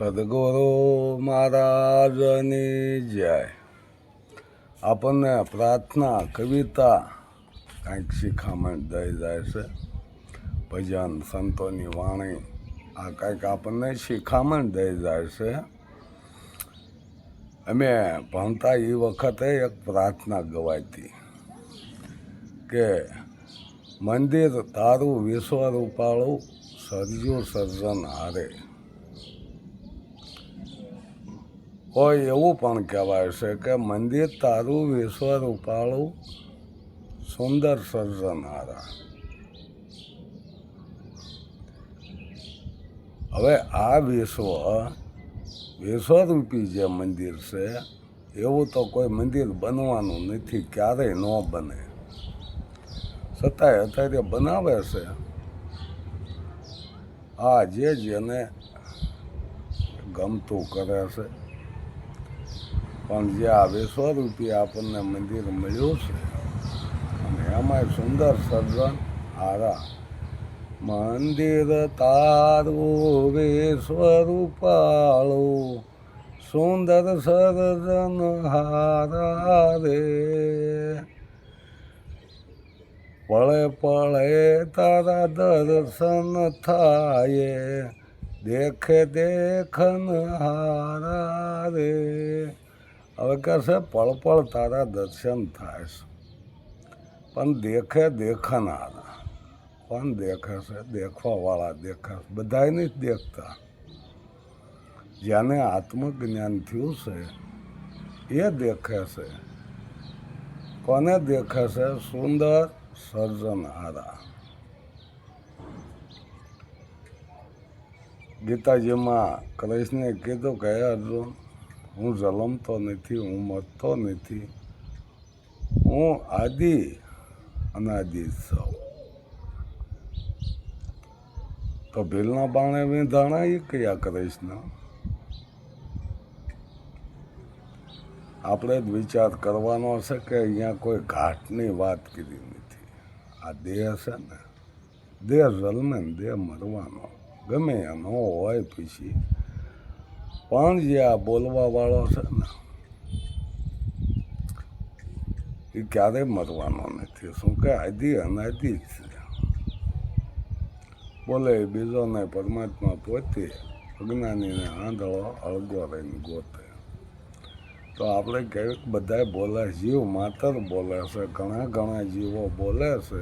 સદગુરુ મહારાજની જય. આપણને પ્રાર્થના કવિતા કંઈક શિખામણ દઈ જાય છે. ભજન સંતોની વાણી આ કંઈક આપણને શિખામણ દઈ જાય છે. અમે ભણતા એ વખતે એક પ્રાર્થના ગવાતી કે મંદિર તારું વિશ્વરૂપાળું સર્જ્યું સર્જન હારે. કોઈ એવું પણ કહેવાય છે કે મંદિર તારું વિશ્વરૂપાળું સુંદર સર્જનહારા. હવે આ વિશ્વરૂપી જે મંદિર છે એવું તો કોઈ મંદિર બનવાનું નથી, ક્યારેય ન બને. છતાંય અત્યારે બનાવે છે. આ જેને ગમતું કરે છે. પણ જે આ વિશ્વરૂપી આપણને મંદિર મળ્યું છે અને એમાંય સુંદર સર્જન હારા. મંદિર તારું વિશ્વરૂપાળું સુંદર સર્જન હારા રે. પળે પળે તારા દર્શન થાય, દેખે દેખન હારા રે. હવે કહે છે પળ પળ તારા દર્શન થાય છે, પણ દેખે દેખન હારા. કોણ દેખે છે? દેખવાવાળા દેખે છે, બધાય નથી દેખતા. જેને આત્મજ્ઞાન થયું છે એ દેખે છે. કોને દેખે છે? સુંદર સર્જન હારા. ગીતાજીમાં કૃષ્ણે કીધું કે હે અર્જુન, હું જન્મતો નથી, હું મરતો નથી, હું આદિ અનાદિ છું. તો ભીલના બાણે વિંધાણા એ કયા કૃષ્ણ? આપણે જ વિચાર કરવાનો છે કે અહીંયા કોઈ ઘાટની વાત કરી નથી. આ દેહ છે ને, દેહ જન્મે ને દેહ મરવાનો, ગમે એનો હોય પછી. પણ જે આ બોલવા વાળો છે ને એ ક્યારેય મરવાનો નથી. શું કે આદિ અનાદિ જ છે. બોલે બીજો ને પરમાત્મા પોતે, અજ્ઞાનીને આંધળો અળગો રહીને ગોતે. તો આપણે કહીએ બધા બોલે, જીવ માત્ર બોલે છે, ઘણા ઘણા જીવો બોલે છે.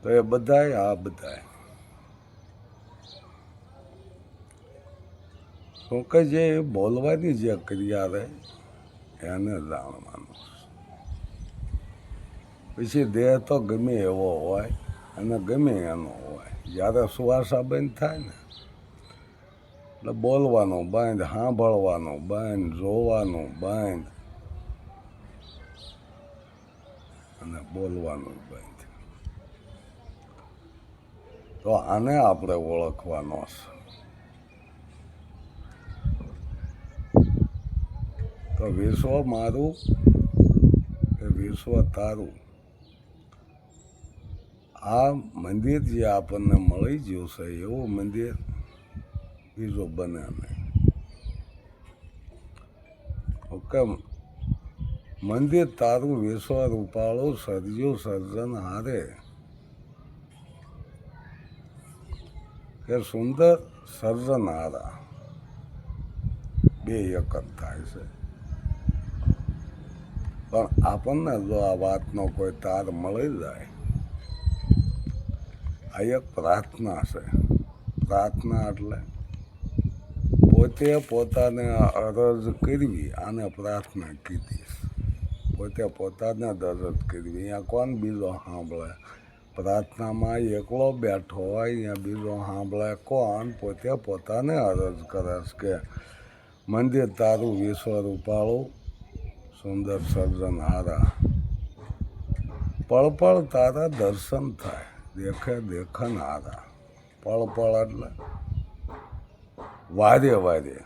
તો એ બધાય આ બધાય શું કે જે બોલવાની જે ક્રિયા રહે એને જાણવાનું. પછી દેહ તો ગમે એવો હોય અને ગમે એનો હોય. જ્યારે સુવાસા બંધ થાય ને એટલે બોલવાનું બંધ, સાંભળવાનું બંધ, જોવાનું બંધ અને બોલવાનું બંધ. તો આને આપણે ઓળખવાનો છે. તો વિશ્વ મારું એ વિશ્વ તારું. આ મંદિર જે આપણને મળી ગયું છે એવું મંદિર બીજું બને નહીં. ઓકે, મંદિર તારું વિશ્વરૂપાળું સર્જ્યું સર્જન હારે. કે સુંદર સર્જન હારા બે એક જ થાય છે. પણ આપણને જો આ વાતનો કોઈ તાર મળી જાય, આ એક પ્રાર્થના છે. પ્રાર્થના એટલે પોતે પોતાને અરજ કરવી, આને પ્રાર્થના કીધી. પોતે પોતાને જ અરજ કરવી. અહીંયા કોણ બીજો સાંભળે? પ્રાર્થનામાં એકલો બેઠો હોય, અહીંયા બીજો સાંભળે કોણ? પોતે પોતાને અરજ કરે છે કે મંદિર તારું વિશ્વરૂપાળું સુંદર સર્જન હારા. પળ પળ તારા દર્શન થાય, દેખે દેખન હારા. પળ પળ એટલે વારે વારે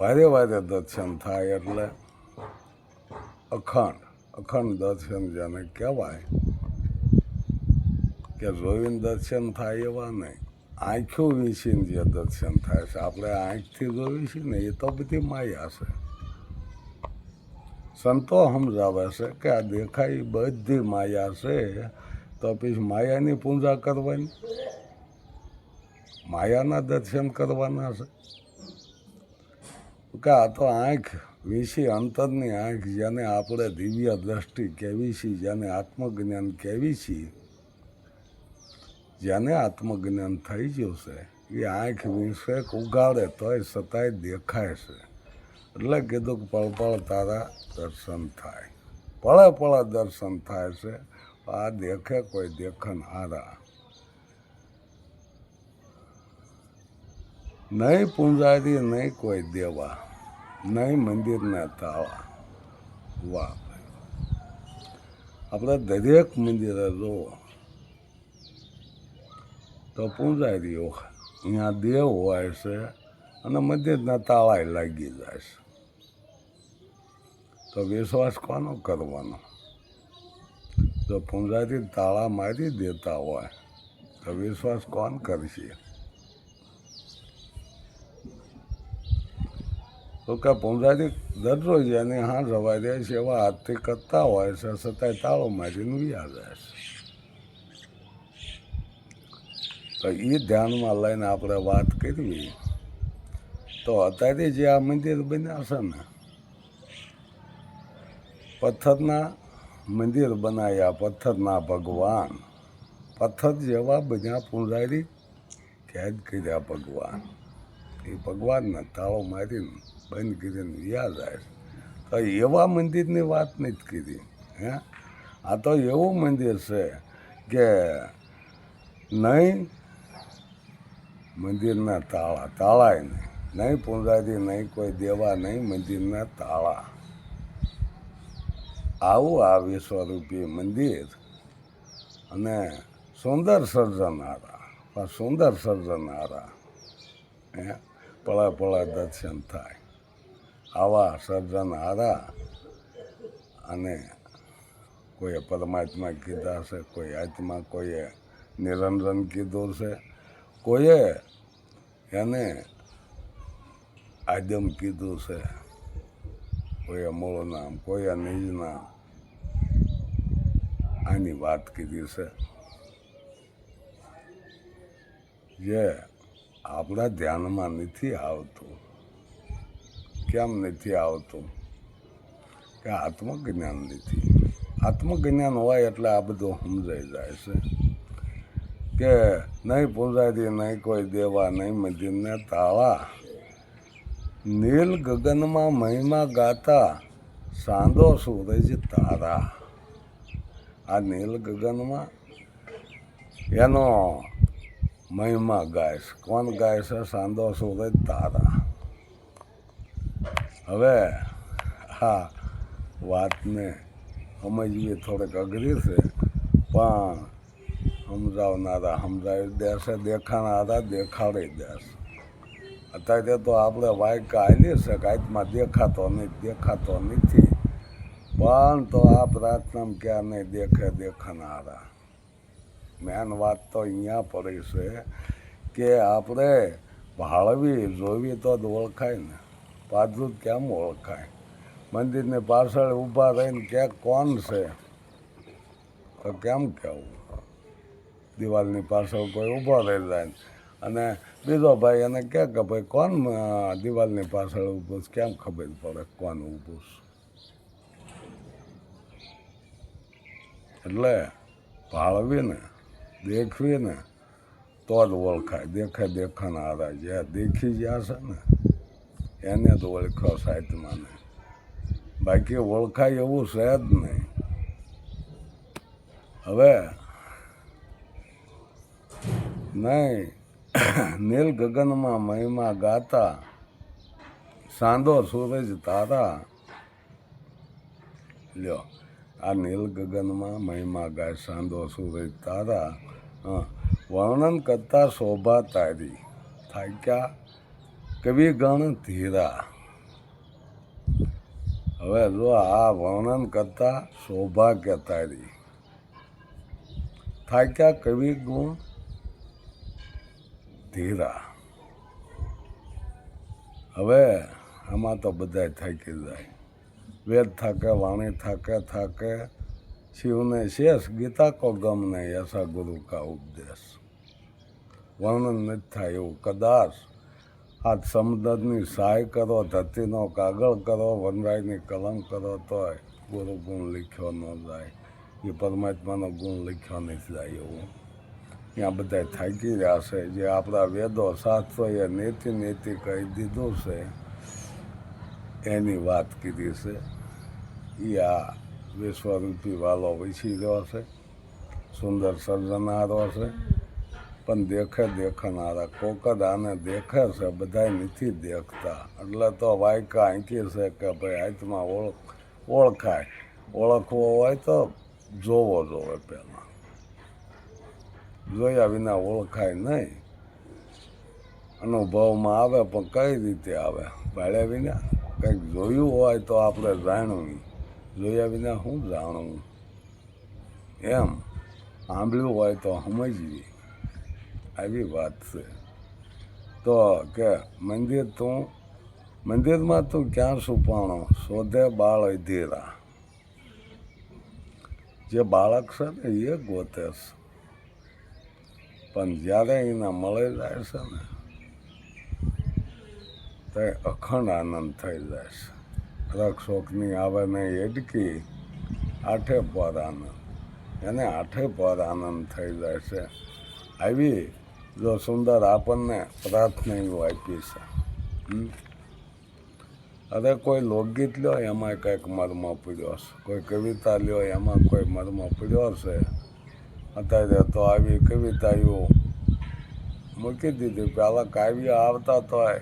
વારે વારે દર્શન થાય એટલે અખંડ દર્શન જેને કહેવાય કે જોઈને દર્શન થાય એવા નહીં. આંખો વીસીને જે દર્શન થાય છે, આપણે આંખથી જોઈ છે ને, એ તો બધી માયા છે. સંતો સમજાવે છે કે આ દેખાય એ બધી માયા છે, તો પછી માયાની પૂજા કરવાની, માયાના દર્શન કરવાના છે કે આ તો આંખ વિશે અંતરની આંખ, જેને આપણે દિવ્ય દ્રષ્ટિ કહેવી છીએ, જેને આત્મજ્ઞાન કહેવી છીએ, જેને આત્મજ્ઞાન થઈ ગયું છે, એ આંખ વિશે ઉગાડે તોય છતાંય દેખાય છે. એટલે કીધું કે પળ પળ તારા દર્શન થાય, પળે પળે દર્શન થાય છે. આ દેખે કોઈ દેખન હારા, નહીં પૂંજારી નહીં કોઈ દેવા, નહીં મંદિરના તાળા. વાહ! આપણે દરેક મંદિરે જુઓ તો પૂંજારીઓ અહીંયા દેવ હોય છે અને મંદિરના તાળાએ લાગી જાય છે. તો વિશ્વાસ કોનો કરવાનો? જો પૂંજારી તાળા મારી દેતા હોય તો વિશ્વાસ કોણ કરશે? તો કે પૂંજારી દરરોજ એની હા જવા દે છે એવા હાથથી કરતા હોય છે, છતાંય તાળો મારીને વ્યા જાય છે. તો એ ધ્યાનમાં લઈને આપણે વાત કરવી તો અત્યારે જે આ મંદિર બન્યા છે ને, પથ્થરના મંદિર બનાવ્યા, પથ્થરના ભગવાન, પથ્થર જેવા બધા પૂંજારી કેદ કર્યા ભગવાન. એ ભગવાનને તાળો મારીને બંધ કરીને વ્યા જાય. તો એવા મંદિરની વાત નથી કરી. આ તો એવું મંદિર છે કે નહીં મંદિરના તાળા, તાળાય નહીં, નહીં પૂંજારી નહીં કોઈ દેવા, નહીં મંદિરના તાળા. આવું આ વિશ્વરૂપી મંદિર અને સુંદર સર્જનારા, સુંદર સર્જનારા, પળે પળે દર્શન થાય આવા સર્જનારા. અને કોઈએ પરમાત્મા કીધા છે, કોઈ આત્મા, કોઈએ નિરંજન કીધું છે, કોઈએ એને આદમ કીધું છે, કોઈએ મૂળ નામ, કોઈએ નિજ નામ. આની વાત કીધી છે જે આપણા ધ્યાનમાં નથી આવતું. કેમ નથી આવતું? કે આત્મજ્ઞાન નથી. આત્મજ્ઞાન હોય એટલે આ બધું સમજાઈ જાય છે કે નહીં પૂંજારી નહીં કોઈ દેવા, નહીં મંદિરના તાળા, નીલ ગગનમાં મહિમા ગાતા સાંદો સૂરજ તારા. આ નીલ ગગનમાં એનો મહિમા ગાય છે. કોણ ગાય છે? સાંદો સૂરજ તારા. હવે આ વાતને સમજવી થોડીક અઘરી છે, પણ સમજાવનારા સમજાવી દેશે, દેખાનારા દેખાડી દેશે. અત્યારે તો આપણે વાક્ય આવીએ છે કે આત્મા દેખાતો નહીં, દેખાતો નથી, પણ તો આ પ્રાર્થના ક્યાં નહીં દેખે દેખાનારા. મેન વાત તો અહીંયા પડી છે કે આપણે ભાળવી જોવી તો જ ઓળખાય ને. પાછું કેમ ઓળખાય? મંદિરની પાછળ ઊભા રહીને કે કોણ છે તો કેમ કહેવું? દિવાલની પાછળ કોઈ ઊભો રહી જાય અને બીજો ભાઈ એને કહે કે ભાઈ કોણ દિવાલની પાછળ ઊભું છે, કેમ ખબર પડે કોણ ઊભું છે? એટલે ભાળવીને દેખવીને તો જ ઓળખાય. દેખે દેખાનારા જે દેખી ગયા છે ને એને જ ઓળખો સાહિત્યમાં. બાકી ઓળખાય એવું છે જ નહીં. હવે નહીં નીલ ગગનમાં મહિમા ગાતા સાંદો સૂરજ તારા. લ્યો, આ નીલ ગગનમાં મહિમા ગાય સાંદો સૂરજ તારા. વર્ણન કરતા શોભા તારી થાય ક્યાં કવિ ગણ ધીરા. હવે જો આ વર્ણન કરતા શોભા કે તારી થાય ક્યાં કવિ ગુણ ધીરા. હવે આમાં તો બધા થાકી જાય. વેદ થાકે, વાણી થાકે. શિવને શેષ, ગીતા કો ગમ નહીં, એસા ગુરુ કા ઉપદેશ. વર્ણન નથી થાય એવું. કદાચ આ સમુદ્રની સહાય કરો, ધરતીનો કાગળ કરો, વનરાયની કલમ કરો, તોય ગુરુ ગુણ લખ્યો ન જાય. એ પરમાત્માનો ગુણ લખ્યો નથી જાય એવું. ત્યાં બધા થાકી રહ્યા છે. જે આપણા વેદો શાસ્ત્રોએ નેતિ કહી દીધું છે એની વાત કીધી છે. એ આ વિશ્વરૂપી વાલો વિસી રહ્યો છે, સુંદર સર્જનારો છે, પણ દેખનારા કોક જ આને દેખે છે, બધા નથી દેખતા. એટલે તો વાયકા આંકી છે કે ભાઈ આત્મા ઓળખાય. ઓળખવો હોય તો જોવો જોવે પહેલાં. જોયા વિના ઓળખાય નહીં. અનુભવમાં આવે પણ કઈ રીતે આવે? ભાળ્યા વિના. કંઈક જોયું હોય તો આપણે જાણવું. જોયા વિના શું જાણવું? એમ સાંભળ્યું હોય તો સમજવી. આવી વાત છે. તો કે મંદિરમાં તું ક્યાં છુપાણો, શોધે બાળ અધીરા. જે બાળક છે ને એ ગોતે છે, પણ જ્યારે એને મળી જાય છે ને તે અખંડ આનંદ થઈ જાય છે. રક્ષોકની આવે ને એડકી, આઠે પર આનંદ. એને આઠે પર આનંદ થઈ જાય છે. આવી જો સુંદર આપણને પ્રાર્થનાઓ આપી છે. અરે કોઈ લોકગીત લ્યો એમાં કંઈક મર્મ પડ્યો છે, કોઈ કવિતા લ્યો એમાં કોઈ મર્મ પડ્યો છે. અત્યારે તો આવી કવિતાઓ મૂકી દીધી. પહેલાં કાવ્ય આવતા તોય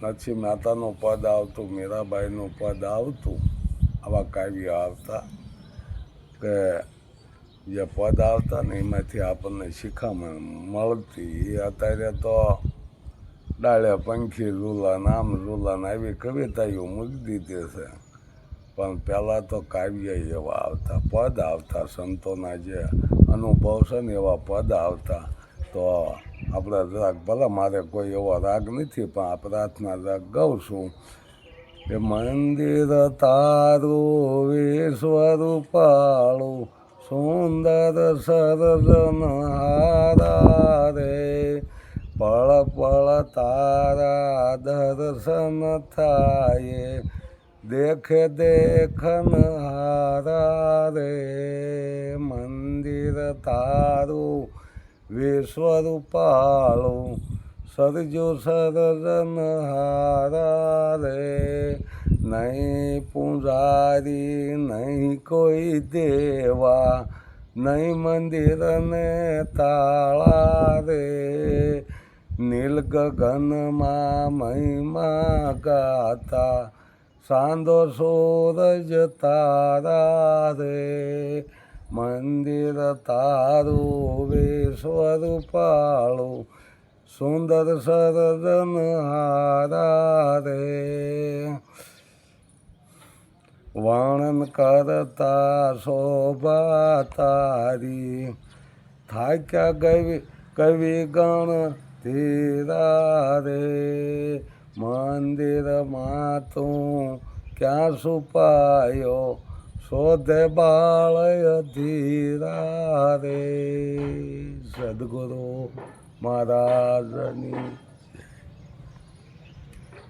નરસિંહ મહેતાનું પદ આવતું, મીરાબાઈનું પદ આવતું, આવા કાવ્ય આવતા કે જે પદ આવતા ને એમાંથી આપણને શિખામણ મળતી. એ અત્યારે તો ડાળે પંખી ઝૂલન, આમ ઝૂલન આવી કવિતાઓ મૂકી દીધી છે. પણ પહેલાં તો કાવ્ય એવા આવતા, પદ આવતા, સંતોના જે અનુભવ છે ને એવા પદ આવતા. તો આપણે જરાક ભલે મારે કોઈ એવો રાગ નથી, પણ આ પ્રાર્થના રાગ ગાઉં છું કે મંદિર તારું વિશ્વરૂપાળું, સુંદર સર્જન હારા રે. પળ પળ તારા દર્શન થાય, દેખન હારા રે. મંદિર તારું વિશ્વરૂપાળું, સર્જો સર્જન હારા રે. નહીં પૂજારી નહીં કોઈ દેવા, નહીં મંદિરને તાળા રે. નીલ ગગનમાં મહિમા ગાતા, સાંધો સૂરજ તારા રે. મંદિર તારું વિશ્વરૂપાળું, સુંદર સર્જન હારા રે. વર્ણન કરતા શોભા તારી, થાક્યા કવિ ગણ ધીરા રે. મંદિરમાં તું ક્યાં છુપાયો, શોધે બાળ અધીરા રે. સદગુરુ મહારાજની